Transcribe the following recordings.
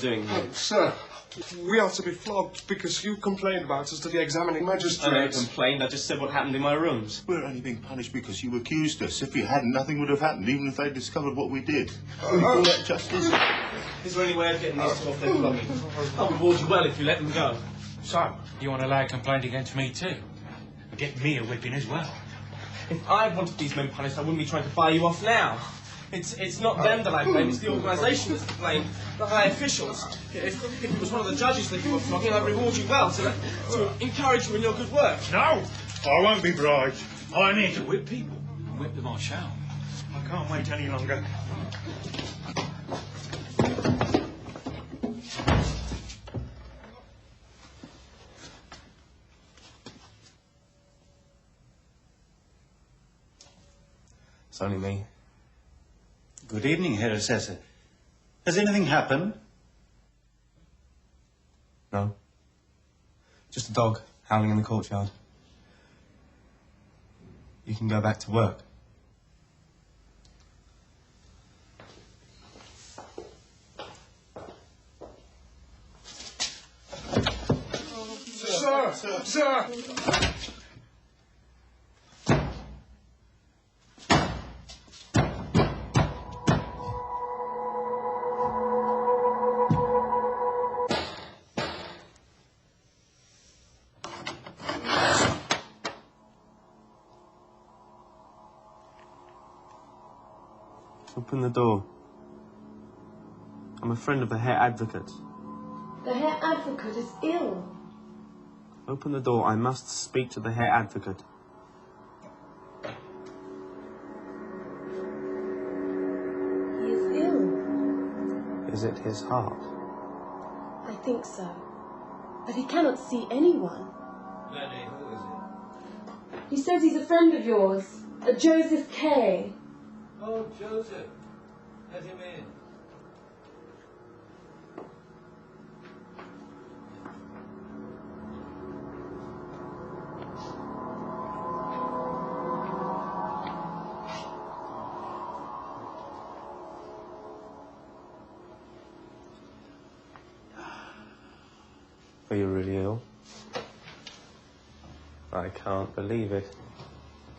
doing here? Oh, sir, we are to be flogged because you complained about us to the examining magistrate. I never complained. I just said what happened in my rooms. We're only being punished because you accused us. If you hadn't, nothing would have happened, even if they discovered what we did. We call that justice. Is there any way of getting these two off their flogging? I'll reward you well if you let them go. So, you want to lay a complaint against me too? Get me a whipping as well. If I wanted these men punished, I wouldn't be trying to fire you off now. It's not them that I blame, it's the organisation that's to blame, the high officials. If it was one of the judges that you were flogging, I'd reward you well to encourage you in your good work. No! I won't be bribed. I'm here to whip people. And whip them I shall. I can't wait any longer. It's only me. Good evening, Herr Assessor. Has anything happened? No. Just a dog howling in the courtyard. You can go back to work. Sir! Open the door. I'm a friend of the Herr Advocate. The Herr Advocate is ill. Open the door. I must speak to the Herr Advocate. He is ill. Is it his heart? I think so. But he cannot see anyone. Lenny, who is it? He says he's a friend of yours, a Joseph K. Oh, Joseph. Let him in. Are you really ill? I can't believe it.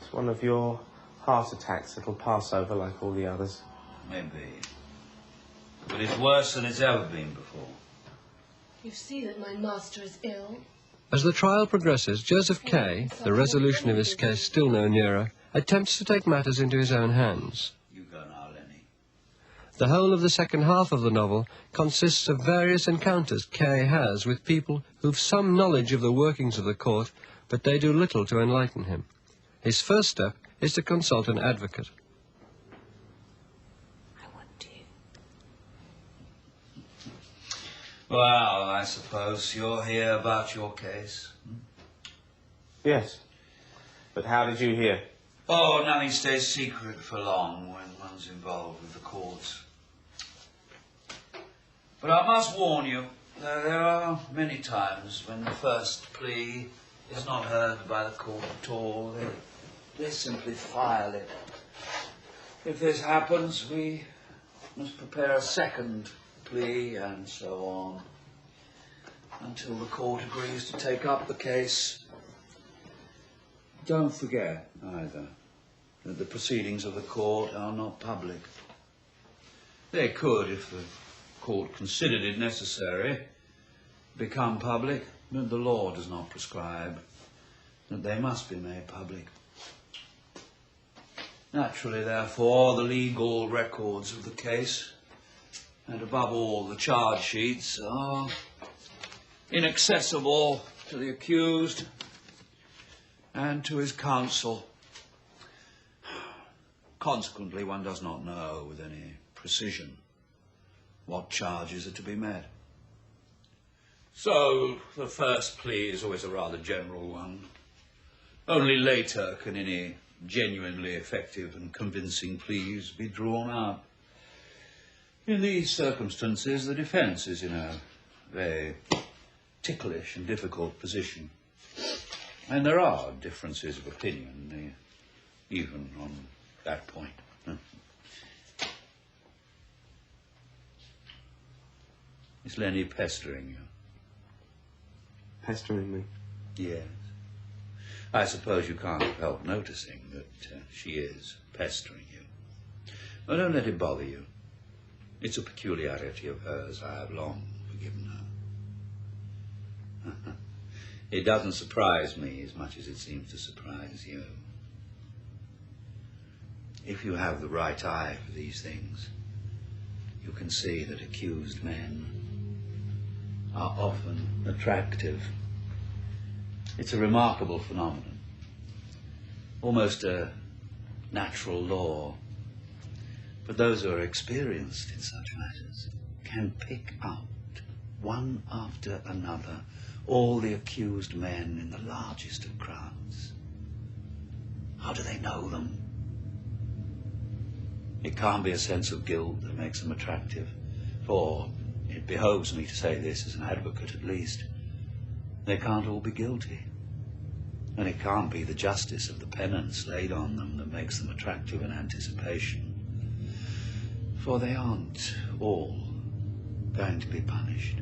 It's one of your heart attacks that'll pass over like all the others. Maybe. But it's worse than it's ever been before. You see that my master is ill. As the trial progresses, Joseph K., the resolution of his case still no nearer, attempts to take matters into his own hands. You go now, Lenny. The whole of the second half of the novel consists of various encounters K has with people who've some knowledge of the workings of the court, but they do little to enlighten him. His first step is to consult an advocate. I want to. Well, I suppose you're here about your case. Yes. But how did you hear? Oh, nothing stays secret for long when one's involved with the courts. But I must warn you, there are many times when the first plea is not heard by the court at all. They simply file it. If this happens, we must prepare a second plea and so on, until the court agrees to take up the case. Don't forget, either, that the proceedings of the court are not public. They could, if the court considered it necessary, become public, but the law does not prescribe that they must be made public. Naturally, therefore, the legal records of the case, and above all the charge sheets, are inaccessible to the accused and to his counsel. Consequently, one does not know with any precision what charges are to be met. So, the first plea is always a rather general one. Only later can any genuinely effective and convincing pleas be drawn out. In these circumstances, the defence is in a very ticklish and difficult position. And there are differences of opinion, even on that point. Is Lenny pestering you? Pestering me? Yes. I suppose you can't help noticing that she is pestering you. But don't let it bother you. It's a peculiarity of hers. I have long forgiven her. It doesn't surprise me as much as it seems to surprise you. If you have the right eye for these things, you can see that accused men are often attractive. It's a remarkable phenomenon, almost a natural law. But those who are experienced in such matters can pick out, one after another, all the accused men in the largest of crowds. How do they know them? It can't be a sense of guilt that makes them attractive, for it behoves me to say this as an advocate at least. They can't all be guilty. And it can't be the justice of the penance laid on them that makes them attractive in anticipation. For they aren't all going to be punished.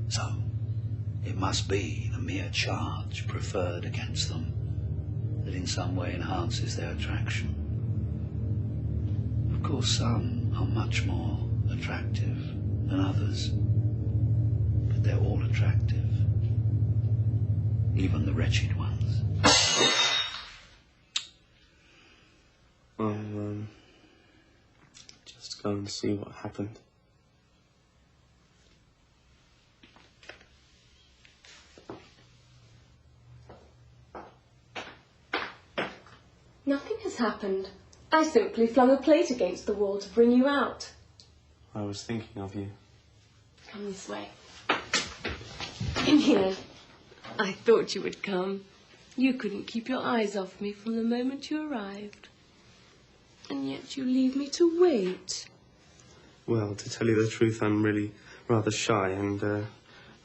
So, it must be the mere charge preferred against them that in some way enhances their attraction. Of course, some are much more attractive than others, but they're all attractive, even the wretched ones. I'll just go and see what happened. Nothing has happened. I simply flung a plate against the wall to bring you out. I was thinking of you. Come this way. In here. I thought you would come. You couldn't keep your eyes off me from the moment you arrived. And yet you leave me to wait. Well, to tell you the truth, I'm really rather shy, and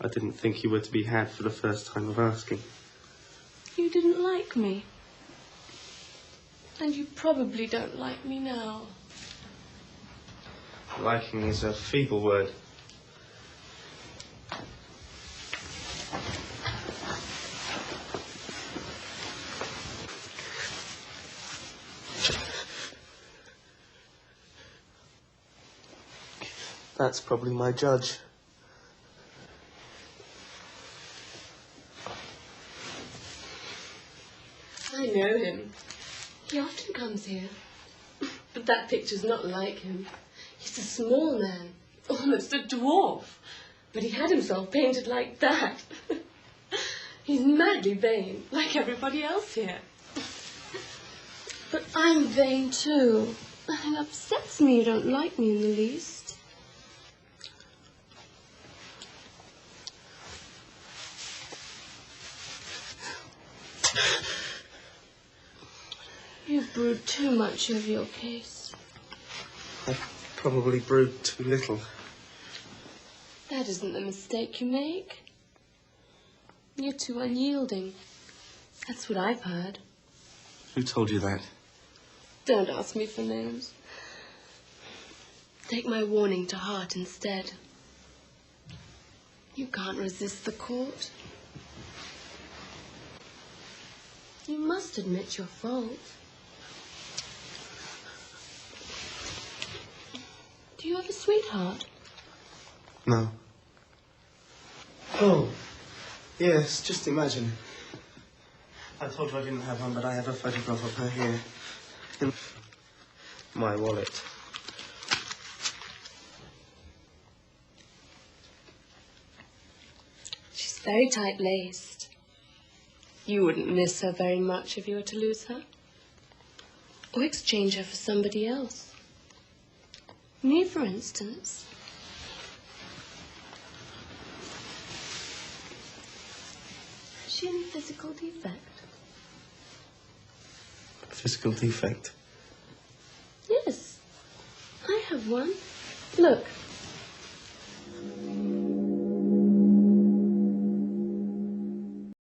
I didn't think you were to be had for the first time of asking. You didn't like me. And you probably don't like me now. Liking is a feeble word. That's probably my judge. I know him. He often comes here. But that picture's not like him. He's a small man, almost a dwarf. But he had himself painted like that. He's madly vain, like everybody else here. But I'm vain too. It upsets me you don't like me in the least. You've brewed too much over your case. I probably brewed too little. That isn't the mistake you make. You're too unyielding. That's what I've heard. Who told you that? Don't ask me for names. Take my warning to heart instead. You can't resist the court. You must admit your fault. Do you have a sweetheart? No. Oh, yes, just imagine. I told you I didn't have one, but I have a photograph of her here. In my wallet. She's very tight-laced. You wouldn't miss her very much if you were to lose her. Or exchange her for somebody else. Me, for instance. Has she any physical defect? Physical defect? Yes. I have one. Look.